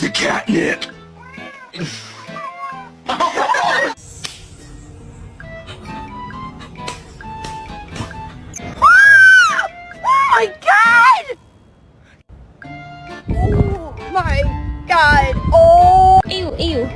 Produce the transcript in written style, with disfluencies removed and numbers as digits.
the catnip? Oh my god! Oh my god! Oh! Ew, ew.